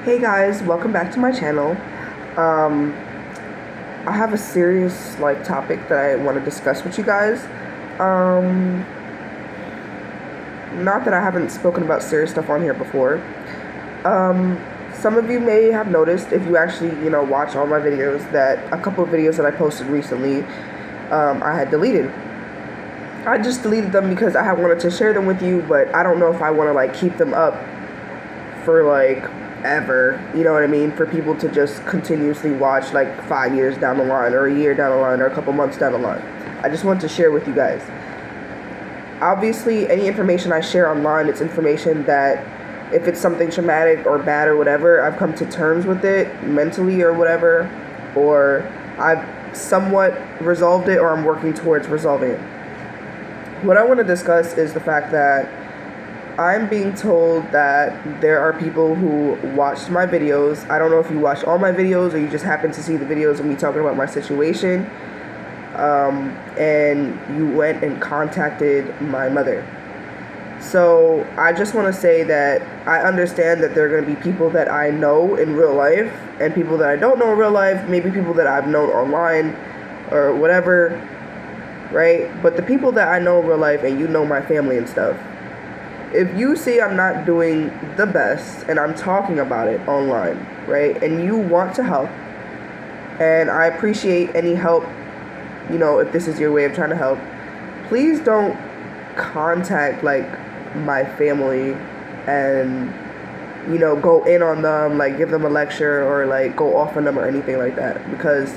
Hey guys, welcome back to my channel. Um, I have a serious topic that I want to discuss with you guys. Um, Not that I haven't spoken about serious stuff on here before. Um, some of you may have noticed if you actually watch all my videos that a couple of videos that I posted recently, I had deleted. I just deleted them because I had wanted to share them with you, but I don't know if I want to keep them up for ever, you know what I mean, for people to just continuously watch 5 years down the line or a year down the line or a couple months down the line. I just want to share with you guys. Obviously, any information I share online, it's information that if it's something traumatic or bad or whatever, I've come to terms with it mentally or whatever, or I've somewhat resolved it or I'm working towards resolving it. What I want to discuss is the fact that I'm being told that there are people who watched my videos. I don't know if you watched all my videos or you just happened to see the videos of me talking about my situation, and you went and contacted my mother. So I just want to say that I understand that there are going to be people that I know in real life and people that I don't know in real life, maybe people that I've known online or whatever, right? But the people that I know in real life and you know my family and stuff, if you see I'm not doing the best and I'm talking about it online, right, and you want to help, and I appreciate any help, if this is your way of trying to help, please don't contact my family and go in on them, give them a lecture or go off on them or anything like that, because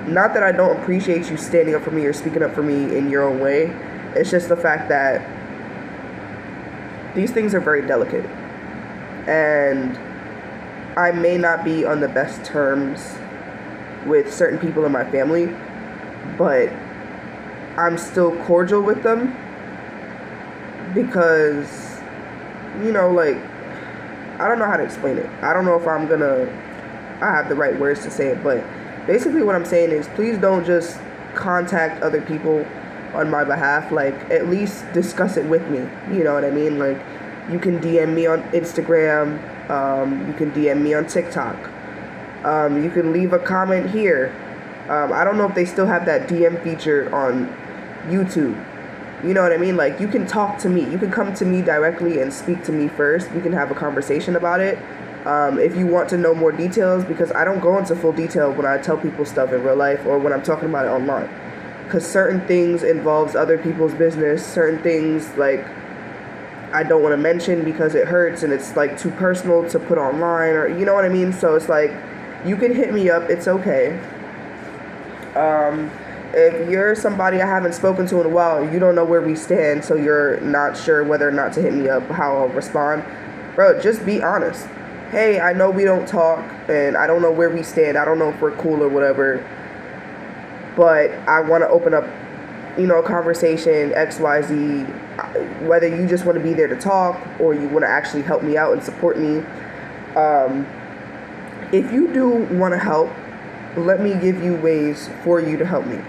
not that I don't appreciate you standing up for me or speaking up for me in your own way, it's just the fact that these things are very delicate, and I may not be on the best terms with certain people in my family, but I'm still cordial with them because, I don't know how to explain it. I don't know if I have the right words to say it, but basically what I'm saying is please don't just contact other people on my behalf, at least discuss it with me, you know what I mean, you can DM me on Instagram, you can DM me on TikTok, you can leave a comment here. I don't know if they still have that DM feature on YouTube, you know what I mean, you can talk to me, you can come to me directly and speak to me first, we can have a conversation about it, if you want to know more details, because I don't go into full detail when I tell people stuff in real life or when I'm talking about it online, because certain things involves other people's business, certain things I don't want to mention because it hurts and it's too personal to put online, or you know what I mean. So it's you can hit me up, it's okay. If you're somebody I haven't spoken to in a while, you don't know where we stand, so you're not sure whether or not to hit me up, how I'll respond, bro, just be honest. Hey, I know we don't talk and I don't know where we stand, I don't know if we're cool or whatever, but I want to open up, a conversation, XYZ, whether you just want to be there to talk or you want to actually help me out and support me. If you do want to help, let me give you ways for you to help me.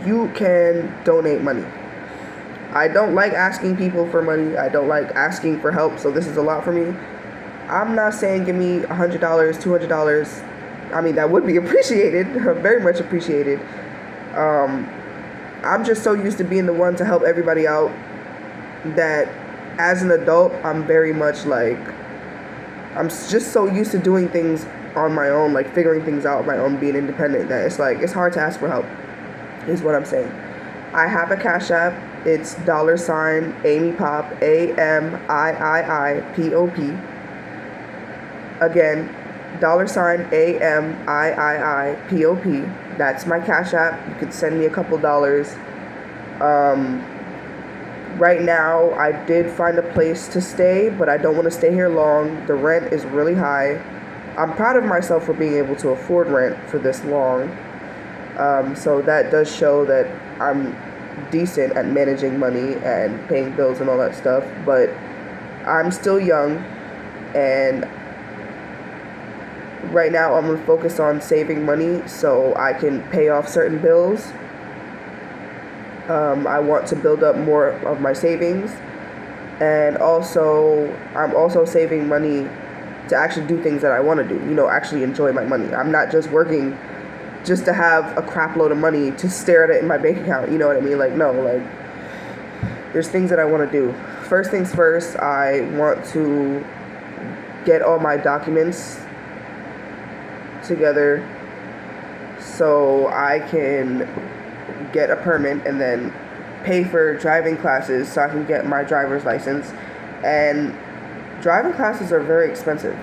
You can donate money. I don't like asking people for money. I don't like asking for help, so this is a lot for me. I'm not saying give me $100, $200. I mean, that would be appreciated, very much appreciated. I'm just so used to being the one to help everybody out that as an adult, I'm very much I'm just so used to doing things on my own, figuring things out on my own, being independent, that it's hard to ask for help, is what I'm saying. I have a Cash App. It's $Amiiipop, AMIIIPOP. Again, $AMIIIPOP. That's my Cash App. You could send me a couple dollars. Right now, I did find a place to stay, but I don't want to stay here long. The rent is really high. I'm proud of myself for being able to afford rent for this long. So that does show that I'm decent at managing money and paying bills and all that stuff, but I'm still young, and right now I'm going to focus on saving money so I can pay off certain bills. I want to build up more of my savings And also, I'm also saving money to actually do things that I want to do, actually enjoy my money. I'm not just working just to have a crap load of money to stare at it in my bank account, you know what I mean? Like, no, like, there's things that I want to do. First things first, I want to get all my documents together so I can get a permit and then pay for driving classes so I can get my driver's license. And driving classes are very expensive.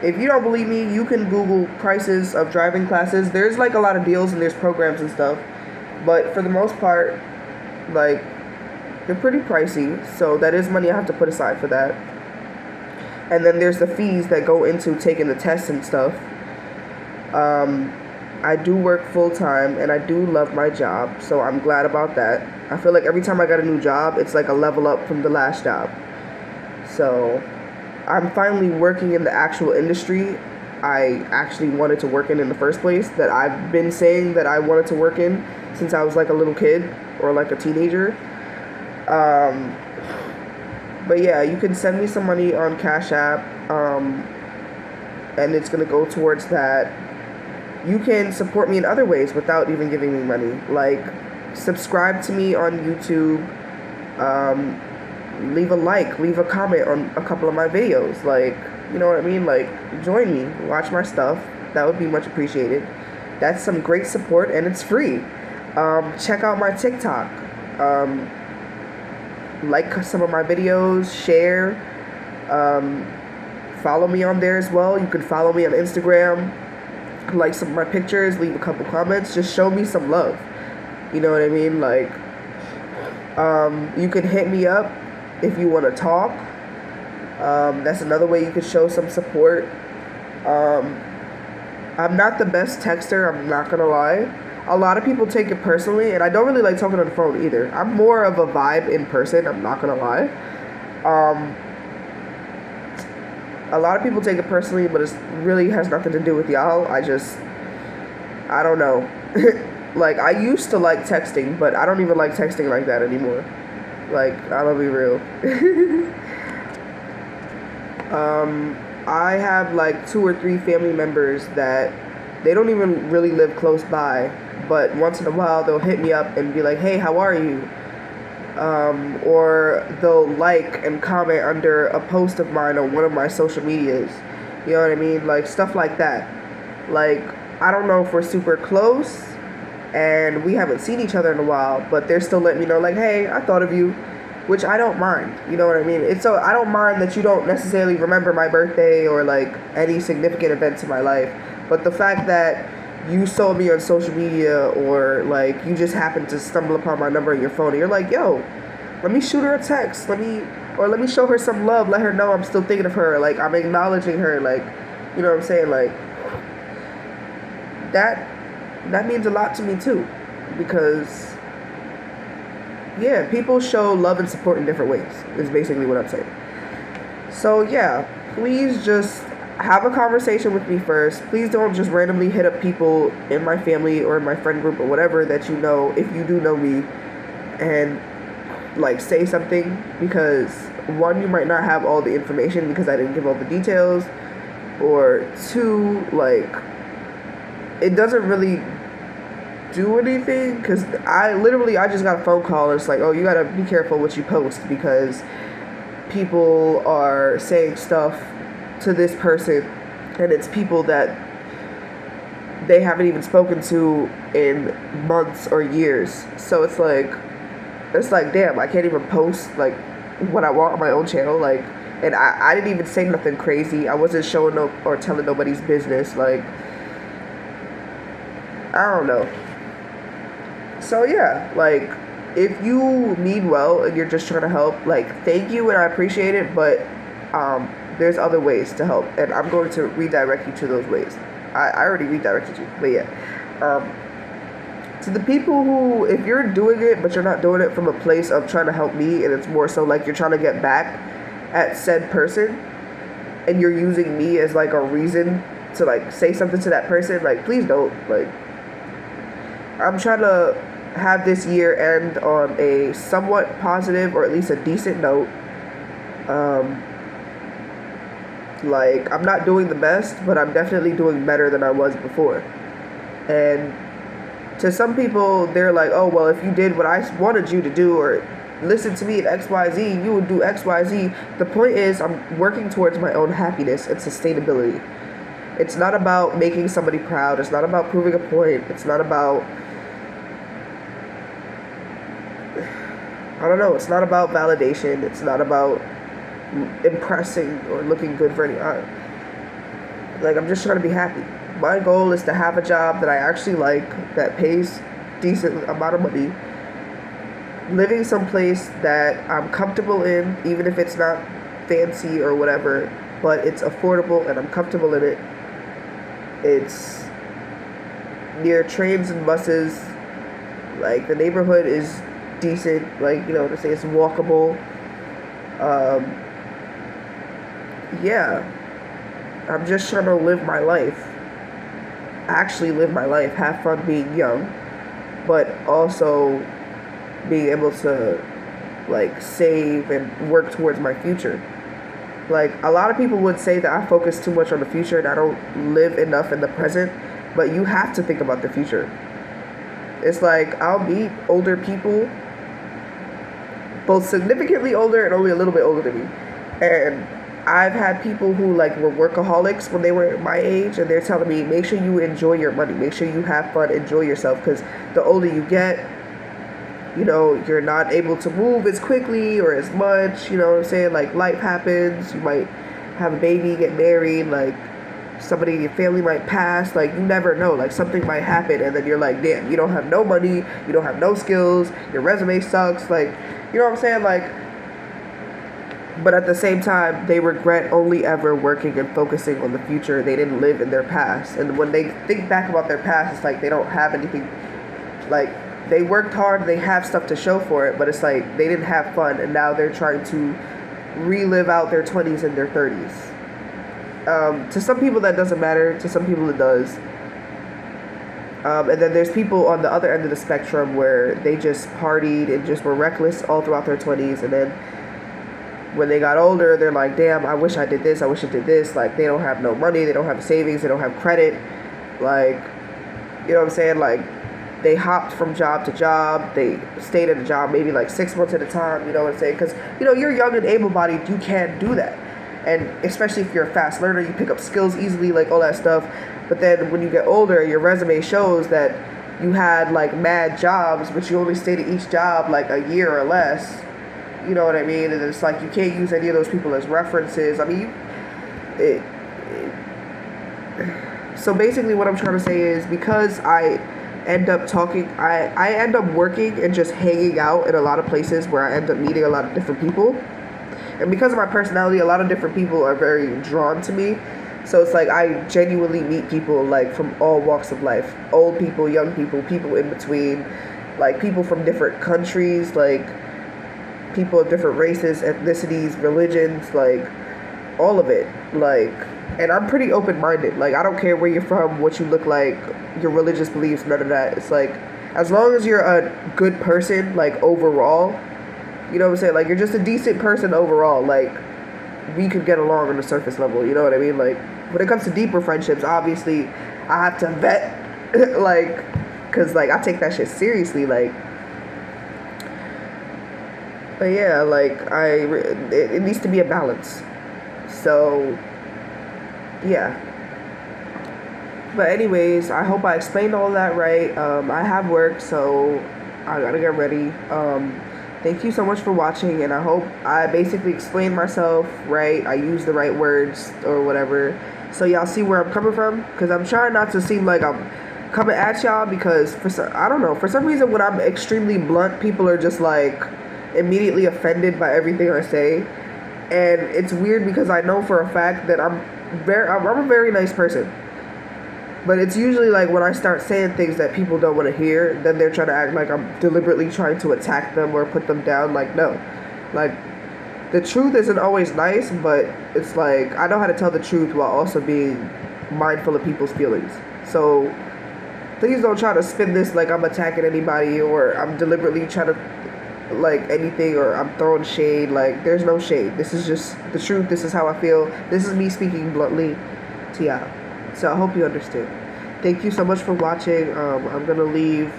If you don't believe me, you can Google prices of driving classes. There's like a lot of deals and there's programs and stuff, but for the most part, like, they're pretty pricey. So that is money I have to put aside for that. And then there's the fees that go into taking the tests and stuff. I do work full time and I do love my job, so I'm glad about that. I feel like every time I got a new job, it's like a level up from the last job. So I'm finally working in the actual industry I actually wanted to work in the first place, that I've been saying that I wanted to work in since I was like a little kid or like a teenager. But yeah, you can send me some money on Cash App, and it's going to go towards that. You can support me in other ways without even giving me money. Like, subscribe to me on YouTube, leave a like, leave a comment on a couple of my videos. Like, you know what I mean? Like, join me, watch my stuff. That would be much appreciated. That's some great support, and it's free. Check out my TikTok. Like some of my videos, share, follow me on there as well. You can follow me on Instagram, like some of my pictures, leave a couple comments, just show me some love. You know what I mean? Like, you can hit me up if you want to talk. That's another way you could show some support. I'm not the best texter, I'm not gonna lie. A lot of people take it personally, and I don't really like talking on the phone either. I'm more of a vibe in person, I'm not gonna lie. A lot of people take it personally, but it really has nothing to do with y'all. I don't know. Like, I used to like texting, but I don't even like texting like that anymore. Like, I'm gonna be real. I have like 2 or 3 family members that they don't even really live close by, but once in a while they'll hit me up and be like, hey, how are you? Or they'll like and comment under a post of mine on one of my social medias. You know what I mean? Like, stuff like that. Like, I don't know if we're super close and we haven't seen each other in a while, but they're still letting me know, like, hey, I thought of you, which I don't mind. You know what I mean? I don't mind that you don't necessarily remember my birthday or like any significant events in my life, but the fact that you saw me on social media, or like you just happened to stumble upon my number in your phone and you're like, yo, let me shoot her a text, let me show her some love, let her know I'm still thinking of her, like I'm acknowledging her, like, you know what I'm saying? Like, that means a lot to me too, because yeah, people show love and support in different ways, is basically what I'm saying. So yeah, please just have a conversation with me first. Please don't just randomly hit up people in my family or in my friend group or whatever that you know, if you do know me, and like say something, because one, you might not have all the information because I didn't give all the details, or two, like, it doesn't really do anything, because I just got a phone call and it's like, oh, you gotta be careful what you post because people are saying stuff to this person, and it's people that they haven't even spoken to in months or years. So it's like damn, I can't even post like what I want on my own channel, like, and I didn't even say nothing crazy. I wasn't showing no or telling nobody's business, like, I don't know. So yeah, like, if you mean well and you're just trying to help, like, thank you and I appreciate it, but there's other ways to help, and I'm going to redirect you to those ways. I already redirected you, but yeah. To the people who, if you're doing it but you're not doing it from a place of trying to help me, and it's more so like you're trying to get back at said person, and you're using me as like a reason to like say something to that person, like, please don't. Like, I'm trying to have this year end on a somewhat positive or at least a decent note. Like, I'm not doing the best, but I'm definitely doing better than I was before. And to some people, they're like, oh, well, if you did what I wanted you to do, or listen to me at XYZ, you would do XYZ. The point is, I'm working towards my own happiness and sustainability. It's not about making somebody proud. It's not about proving a point. It's not about, I don't know, it's not about validation. It's not about impressing or looking good for any. Like, I'm just trying to be happy. My goal is to have a job that I actually like, that pays decent amount of money, living someplace that I'm comfortable in, even if it's not fancy or whatever, but it's affordable and I'm comfortable in it. It's near trains and buses. Like, the neighborhood is decent. Like, to say it's walkable. Yeah. I'm just trying to live my life. Actually live my life. Have fun being young. But also being able to, like, save and work towards my future. Like, a lot of people would say that I focus too much on the future and I don't live enough in the present. But you have to think about the future. It's like, I'll meet older people, both significantly older and only a little bit older than me. And I've had people who, like, were workaholics when they were my age, and they're telling me, make sure you enjoy your money, make sure you have fun, enjoy yourself, because the older you get, you're not able to move as quickly or as much, you know what I'm saying? Like, life happens, you might have a baby, get married, like, somebody in your family might pass, like, you never know, like, something might happen, and then you're like, damn, you don't have no money, you don't have no skills, your resume sucks, like, you know what I'm saying? Like, but at the same time, they regret only ever working and focusing on the future. They didn't live in their past. And when they think back about their past, it's like they don't have anything. Like, they worked hard, they have stuff to show for it, but it's like they didn't have fun, and now they're trying to relive out their 20s and their 30s. To some people, that doesn't matter. To some people, it does. And then there's people on the other end of the spectrum where they just partied and just were reckless all throughout their 20s, and then when they got older, they're like, damn, I wish I did this, I wish I did this. Like, they don't have no money, they don't have savings, they don't have credit. Like, you know what I'm saying? Like, they hopped from job to job, they stayed at a job maybe like 6 months at a time, you know what I'm saying? Because, you're young and able-bodied, you can't do that. And especially if you're a fast learner, you pick up skills easily, like all that stuff. But then when you get older, your resume shows that you had, like, mad jobs, but you only stayed at each job like a year or less. You know what I mean? And it's like you can't use any of those people as references. I mean, so basically what I'm trying to say is, because I end up talking, I end up working and just hanging out in a lot of places where I end up meeting a lot of different people. And because of my personality, a lot of different people are very drawn to me. So it's like I genuinely meet people, like, from all walks of life. Old people, young people, people in between, like, people from different countries, like, people of different races, ethnicities, religions, like, all of it. Like, and I'm pretty open-minded. Like, I don't care where you're from, what you look like, your religious beliefs, none of that. It's like, as long as you're a good person, like, overall, you know what I'm saying? Like, you're just a decent person overall. Like, we could get along on the surface level, you know what I mean? Like, when it comes to deeper friendships, obviously, I have to vet, like, because, like, I take that shit seriously, like. But yeah, like, it needs to be a balance. So, yeah. But anyways, I hope I explained all that right. I have work, so I gotta get ready. Thank you so much for watching, and I hope I basically explained myself right. I used the right words or whatever. So y'all see where I'm coming from? Because I'm trying not to seem like I'm coming at y'all, because I don't know, for some reason when I'm extremely blunt, people are just like immediately offended by everything I say. And it's weird because I know for a fact that I'm a very nice person. But it's usually like when I start saying things that people don't want to hear, then they're trying to act like I'm deliberately trying to attack them or put them down. Like, no. Like, the truth isn't always nice, but it's like I know how to tell the truth while also being mindful of people's feelings. So, Please don't try to spin this like I'm attacking anybody or I'm deliberately trying to like anything or I'm throwing shade. Like, there's no shade. This is just the truth. This is how I feel. This is me speaking bluntly to y'all. So I hope you understand. Thank you so much for watching. I'm gonna leave.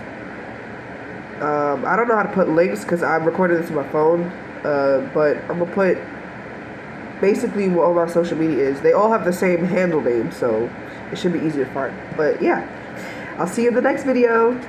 I don't know how to put links because I'm recording this on my phone. But I'm gonna put basically what all my social media is. They all have the same handle name, so it should be easy to find. But yeah, I'll see you in the next video.